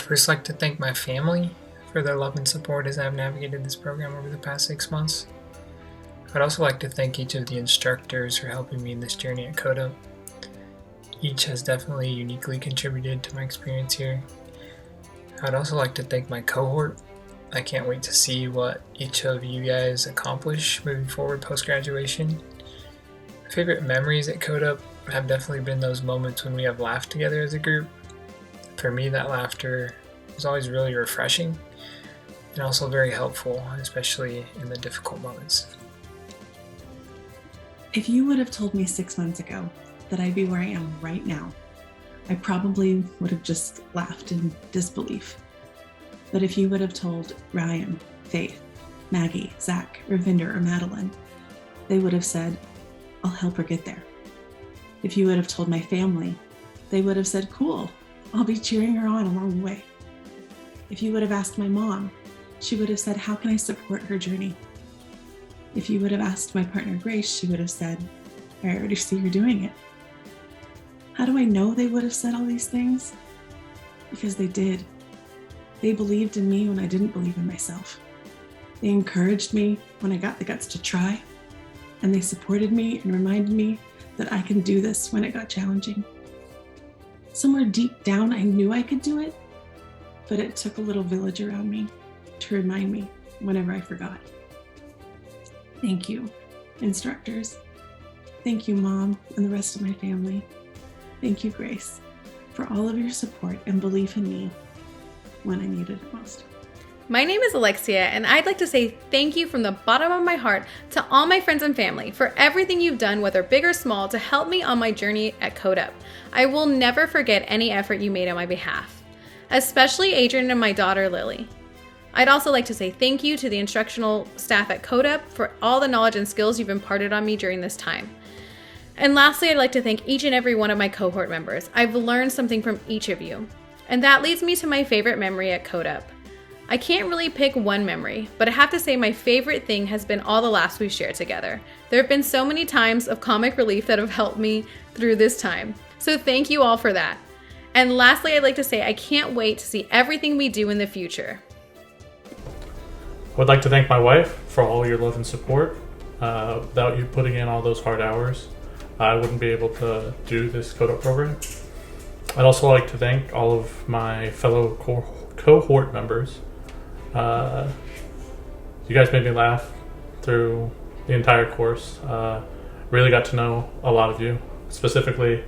first like to thank my family for their love and support as I've navigated this program over the past 6 months. I'd also like to thank each of the instructors for helping me in this journey at CODA. Each has definitely uniquely contributed to my experience here. I'd also like to thank my cohort. I can't wait to see what each of you guys accomplish moving forward post-graduation. My favorite memories at CODA have definitely been those moments when we have laughed together as a group. For me, that laughter is always really refreshing and also very helpful, especially in the difficult moments. If you would have told me 6 months ago that I'd be where I am right now, I probably would have just laughed in disbelief. But if you would have told Ryan, Faith, Maggie, Zach, Ravinder, or Madeline, they would have said, I'll help her get there. If you would have told my family, they would have said, cool, I'll be cheering her on along the way. If you would have asked my mom, she would have said, how can I support her journey? If you would have asked my partner Grace, she would have said, I already see you're doing it. How do I know they would have said all these things? Because they did. They believed in me when I didn't believe in myself. They encouraged me when I got the guts to try, and they supported me and reminded me that I can do this when it got challenging. Somewhere deep down, I knew I could do it, but it took a little village around me to remind me whenever I forgot. Thank you, instructors. Thank you, Mom, and the rest of my family. Thank you, Grace, for all of your support and belief in me when I needed it most. My name is Alexia, and I'd like to say thank you from the bottom of my heart to all my friends and family for everything you've done, whether big or small, to help me on my journey at CODA. I will never forget any effort you made on my behalf, especially Adrian and my daughter Lily. I'd also like to say thank you to the instructional staff at CODA for all the knowledge and skills you've imparted on me during this time. And lastly, I'd like to thank each and every one of my cohort members. I've learned something from each of you. And that leads me to my favorite memory at CODA. I can't really pick one memory, but I have to say my favorite thing has been all the laughs we've shared together. There have been so many times of comic relief that have helped me through this time. So thank you all for that. And lastly, I'd like to say I can't wait to see everything we do in the future. I would like to thank my wife for all your love and support. Without you putting in all those hard hours, I wouldn't be able to do this CODA program. I'd also like to thank all of my fellow cohort members. You guys made me laugh through the entire course. Really got to know a lot of you. Specifically,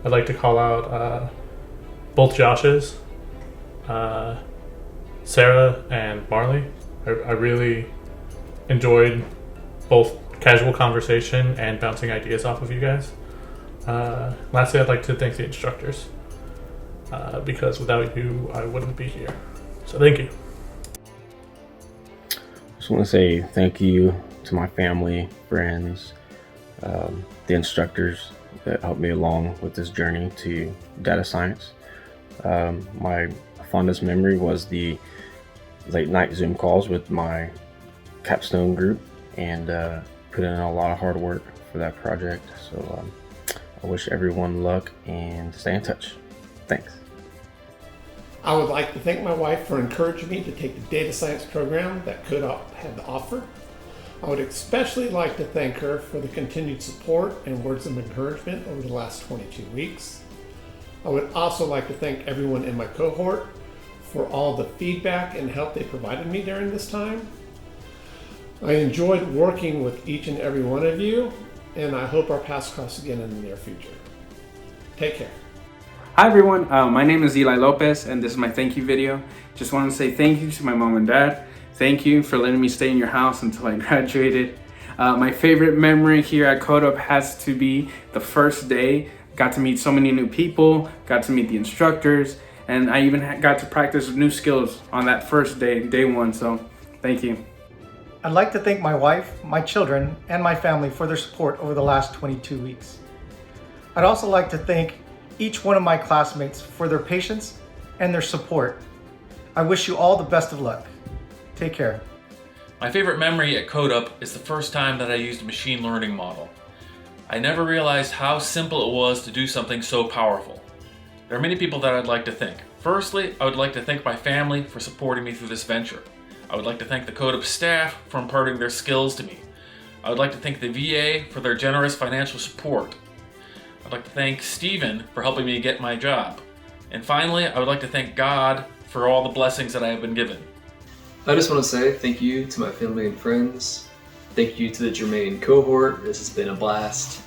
I'd like to call out both Joshes, Sarah and Marley. I really enjoyed both casual conversation and bouncing ideas off of you guys. Lastly, I'd like to thank the instructors because without you, I wouldn't be here. So thank you. I just want to say thank you to my family, friends, the instructors that helped me along with this journey to data science. My fondest memory was the late night Zoom calls with my capstone group and put in a lot of hard work for that project. So I wish everyone luck and stay in touch. Thanks. I would like to thank my wife for encouraging me to take the data science program that CODA had to offer. I would especially like to thank her for the continued support and words of encouragement over the last 22 weeks. I would also like to thank everyone in my cohort for all the feedback and help they provided me during this time. I enjoyed working with each and every one of you, and I hope our paths cross again in the near future. Take care. Hi everyone, my name is Eli Lopez, and this is my thank you video. Just want to say thank you to my mom and dad. Thank you for letting me stay in your house until I graduated. My favorite memory here at CODA has to be the first day. Got to meet so many new people, got to meet the instructors, and I even got to practice new skills on that first day, day one, so thank you. I'd like to thank my wife, my children, and my family for their support over the last 22 weeks. I'd also like to thank each one of my classmates for their patience and their support. I wish you all the best of luck. Take care. My favorite memory at CODA is the first time that I used a machine learning model. I never realized how simple it was to do something so powerful. There are many people that I'd like to thank. Firstly, I would like to thank my family for supporting me through this venture. I would like to thank the CODUP staff for imparting their skills to me. I would like to thank the VA for their generous financial support. I'd like to thank Stephen for helping me get my job. And finally, I would like to thank God for all the blessings that I have been given. I just want to say thank you to my family and friends. Thank you to the Germain cohort. This has been a blast.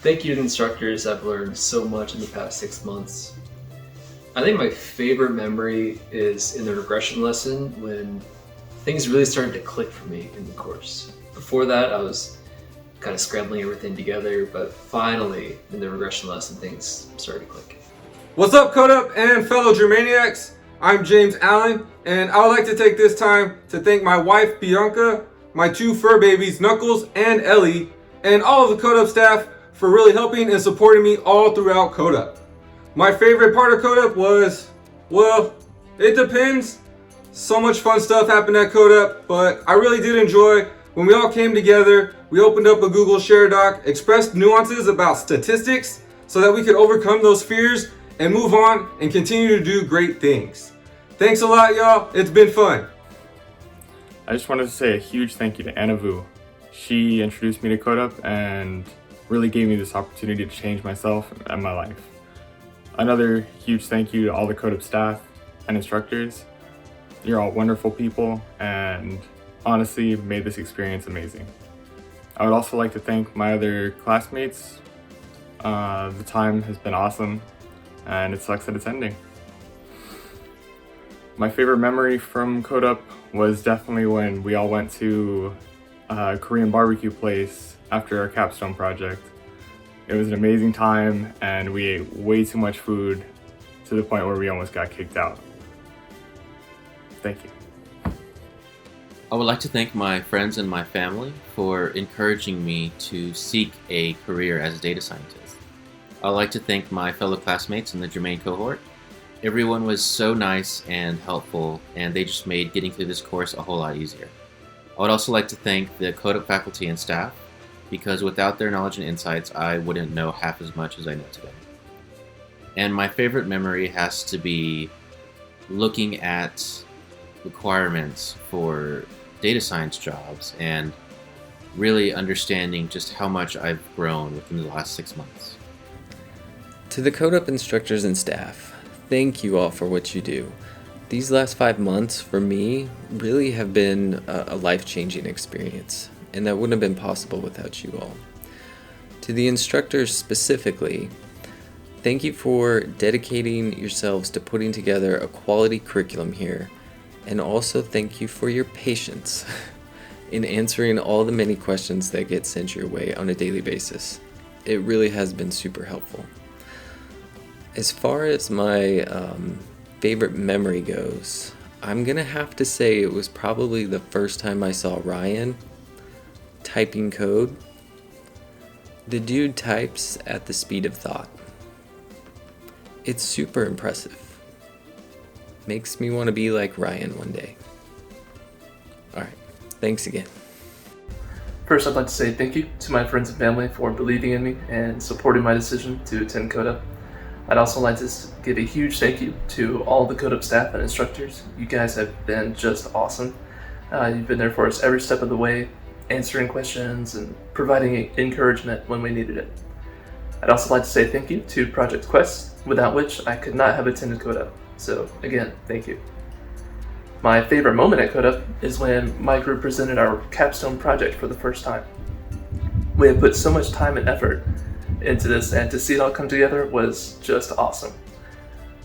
Thank you to the instructors. I've learned so much in the past 6 months. I think my favorite memory is in the regression lesson when things really started to click for me in the course. Before that, I was kind of scrambling everything together, but finally in the regression lesson, things started to click. What's up, CODUP and fellow Germaniacs? I'm James Allen, and I would like to take this time to thank my wife, Bianca, my 2 fur babies, Knuckles and Ellie, and all of the CODUP staff for really helping and supporting me all throughout CODUP. My favorite part of CODUP was, well, it depends. So much fun stuff happened at CODUP, but I really did enjoy when we all came together. We opened up a Google Share Doc, expressed nuances about statistics so that we could overcome those fears and move on and continue to do great things. Thanks a lot, y'all. It's been fun. I just wanted to say a huge thank you to Anna Vu. She introduced me to CODUP and really gave me this opportunity to change myself and my life. Another huge thank you to all the CODUP staff and instructors. You're all wonderful people and honestly made this experience amazing. I would also like to thank my other classmates. The time has been awesome and it sucks that it's ending. My favorite memory from CODUP was definitely when we all went to a Korean barbecue place after our capstone project. It was an amazing time and we ate way too much food to the point where we almost got kicked out. Thank you. I would like to thank my friends and my family for encouraging me to seek a career as a data scientist. I would like to thank my fellow classmates in the Germain cohort. Everyone was so nice and helpful, and they just made getting through this course a whole lot easier. I would also like to thank the CODUP faculty and staff, because without their knowledge and insights, I wouldn't know half as much as I know today. And my favorite memory has to be looking at requirements for data science jobs and really understanding just how much I've grown within the last 6 months. To the CODUP instructors and staff, thank you all for what you do. These last 5 months for me really have been a life-changing experience, and that wouldn't have been possible without you all. To the instructors specifically, thank you for dedicating yourselves to putting together a quality curriculum here, and also thank you for your patience in answering all the many questions that get sent your way on a daily basis. It really has been super helpful. As far as my favorite memory goes, I'm gonna have to say it was probably the first time I saw Ryan typing code. The dude types at the speed of thought. It's super impressive. Makes me want to be like Ryan one day. Alright, thanks again. First, I'd like to say thank you to my friends and family for believing in me and supporting my decision to attend CODUP. I'd also like to give a huge thank you to all the CODUP staff and instructors. You guys have been just awesome. You've been there for us every step of the way, answering questions and providing encouragement when we needed it. I'd also like to say thank you to Project Quest, without which I could not have attended CODUP. So again, thank you. My favorite moment at CODUP is when my group presented our capstone project for the first time. We had put so much time and effort into this, and to see it all come together was just awesome.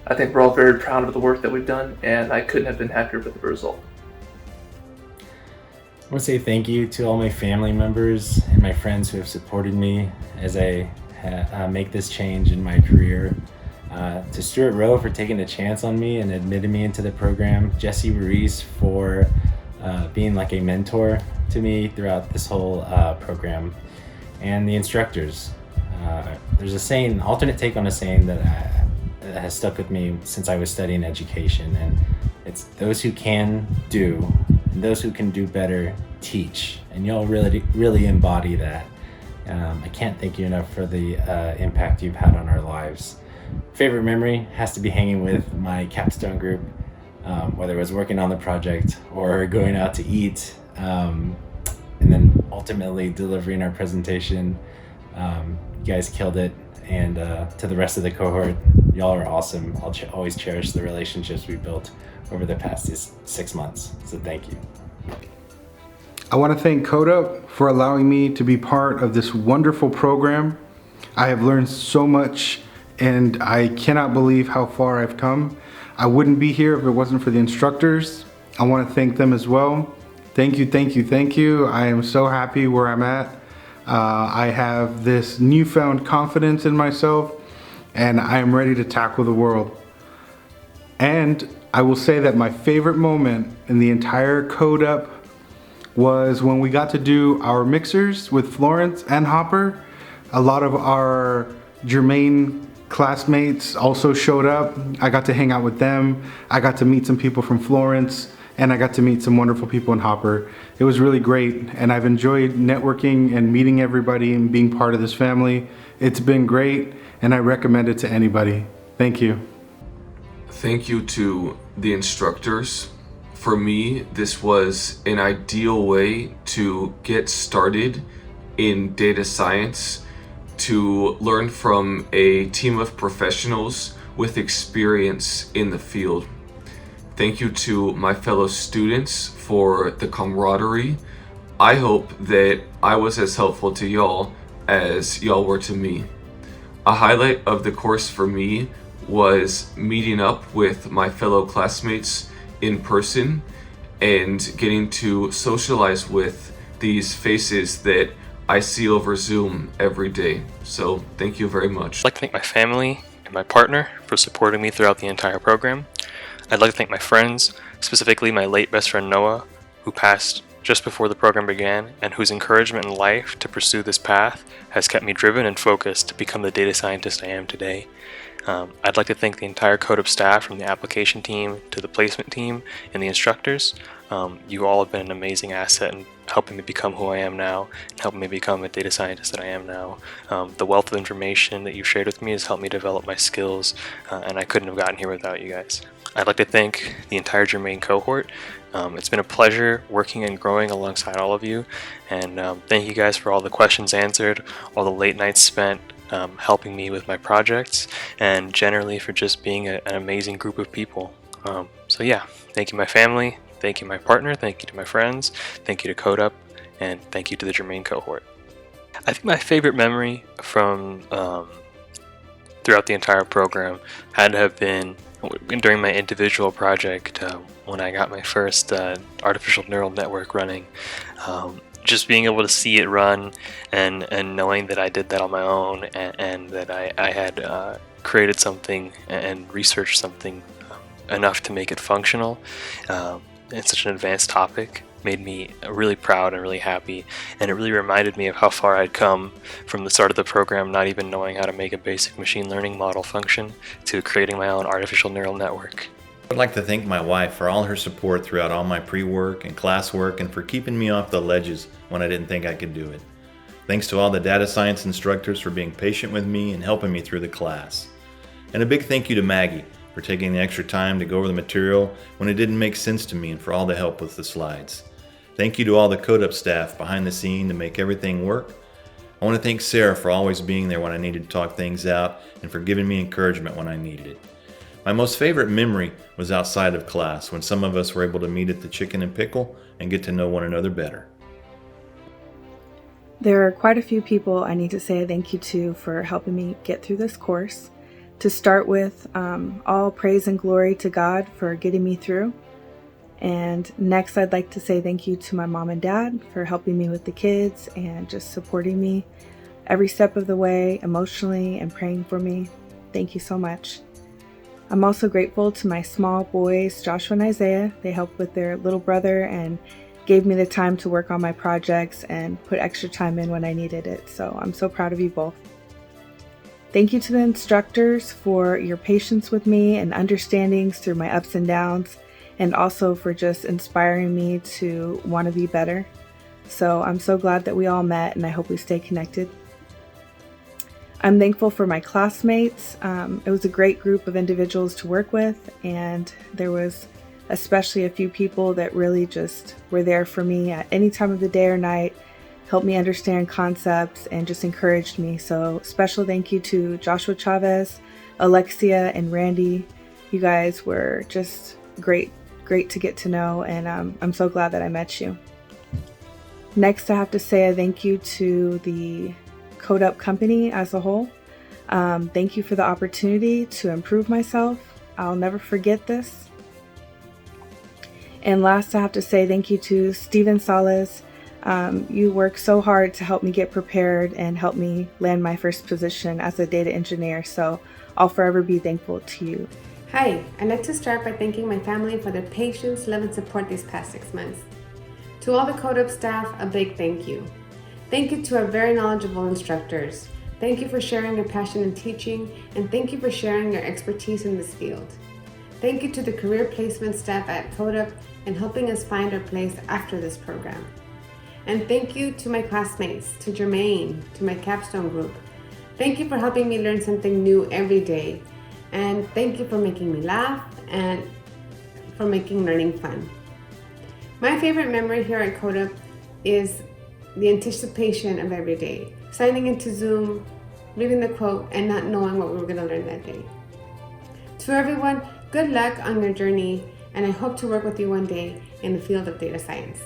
I think we're all very proud of the work that we've done, and I couldn't have been happier with the result. I want to say thank you to all my family members and my friends who have supported me as I make this change in my career. To Stuart Rowe for taking a chance on me and admitting me into the program. Jesse Ruiz for being like a mentor to me throughout this whole program. And the instructors. There's a saying, alternate take on a saying that has stuck with me since I was studying education, and it's those who can do, and those who can do better teach, and you'll really embody that. I can't thank you enough for the impact you've had on our lives. favorite memory has to be hanging with my capstone group, whether it was working on the project or going out to eat, and then ultimately delivering our presentation. You guys killed it, and to the rest of the cohort, y'all are awesome. I'll always cherish the relationships we built over the past 6 months, so thank you. I want to thank CODA for allowing me to be part of this wonderful program. I have learned so much, and I cannot believe how far I've come. I wouldn't be here if it wasn't for the instructors. I want to thank them as well. Thank you, thank you, thank you. I am so happy where I'm at. I have this newfound confidence in myself, and I am ready to tackle the world. And I will say that my favorite moment in the entire Code Up was when we got to do our mixers with Florence and Hopper. A lot of our Germain classmates also showed up. I got to hang out with them. I got to meet some people from Florence, and I got to meet some wonderful people in Hopper. It was really great, and I've enjoyed networking and meeting everybody and being part of this family. It's been great, and I recommend it to anybody. Thank you. Thank you to the instructors. For me, this was an ideal way to get started in data science, to learn from a team of professionals with experience in the field. Thank you to my fellow students for the camaraderie. I hope that I was as helpful to y'all as y'all were to me. A highlight of the course for me was meeting up with my fellow classmates in person and getting to socialize with these faces that I see over Zoom every day. So thank you very much. I'd like to thank my family and my partner for supporting me throughout the entire program. I'd like to thank my friends, specifically my late best friend Noah, who passed just before the program began, and whose encouragement in life to pursue this path has kept me driven and focused to become the data scientist I am today. I'd like to thank the entire CodeUp staff, from the application team to the placement team and the instructors. You all have been an amazing asset in helping me become who I am now and helping me become a data scientist that I am now. The wealth of information that you've shared with me has helped me develop my skills, and I couldn't have gotten here without you guys. I'd like to thank the entire Germain cohort. It's been a pleasure working and growing alongside all of you, and thank you guys for all the questions answered, all the late nights spent helping me with my projects, and generally for just being an amazing group of people. So yeah, thank you my family, thank you my partner, thank you to my friends, thank you to CodeUp, and thank you to the Germain cohort. I think my favorite memory from throughout the entire program had to have been during my individual project when I got my first artificial neural network running. Just being able to see it run and knowing that I did that on my own, and that I had created something and researched something enough to make it functional in such an advanced topic made me really proud and really happy, and it really reminded me of how far I'd come from the start of the program, not even knowing how to make a basic machine learning model function, to creating my own artificial neural network. I'd like to thank my wife for all her support throughout all my pre-work and classwork, and for keeping me off the ledges when I didn't think I could do it. Thanks to all the data science instructors for being patient with me and helping me through the class. And a big thank you to Maggie for taking the extra time to go over the material when it didn't make sense to me, and for all the help with the slides. Thank you to all the CodeUp staff behind the scene to make everything work. I want to thank Sarah for always being there when I needed to talk things out, and for giving me encouragement when I needed it. My most favorite memory was outside of class, when some of us were able to meet at the Chicken and Pickle and get to know one another better. There are quite a few people I need to say thank you to for helping me get through this course. To start with, all praise and glory to God for getting me through. And next, I'd like to say thank you to my mom and dad for helping me with the kids and just supporting me every step of the way, emotionally, and praying for me. Thank you so much. I'm also grateful to my small boys, Joshua and Isaiah. They helped with their little brother and gave me the time to work on my projects and put extra time in when I needed it. So I'm so proud of you both. Thank you to the instructors for your patience with me and understandings through my ups and downs, and also for just inspiring me to want to be better. So I'm so glad that we all met, and I hope we stay connected. I'm thankful for my classmates. It was a great group of individuals to work with, and there was especially a few people that really just were there for me at any time of the day or night, helped me understand concepts, and just encouraged me. So special thank you to Joshua Chavez, Alexia, and Randy. You guys were just great to get to know, and I'm so glad that I met you. Next, I have to say a thank you to the Code Up company as a whole. Thank you for the opportunity to improve myself. I'll never forget this. And last, I have to say thank you to Steven Salas. You worked so hard to help me get prepared and help me land my first position as a data engineer, so I'll forever be thankful to you. Hi, I'd like to start by thanking my family for their patience, love, and support these past 6 months. To all the Code Up staff, a big thank you. Thank you to our very knowledgeable instructors. Thank you for sharing your passion in teaching, and thank you for sharing your expertise in this field. Thank you to the career placement staff at Code Up and helping us find our place after this program. And thank you to my classmates, to Germain, to my capstone group. Thank you for helping me learn something new every day. And thank you for making me laugh and for making learning fun. My favorite memory here at Code Up is the anticipation of every day. Signing into Zoom, reading the quote, and not knowing what we were going to learn that day. To everyone, good luck on your journey, and I hope to work with you one day in the field of data science.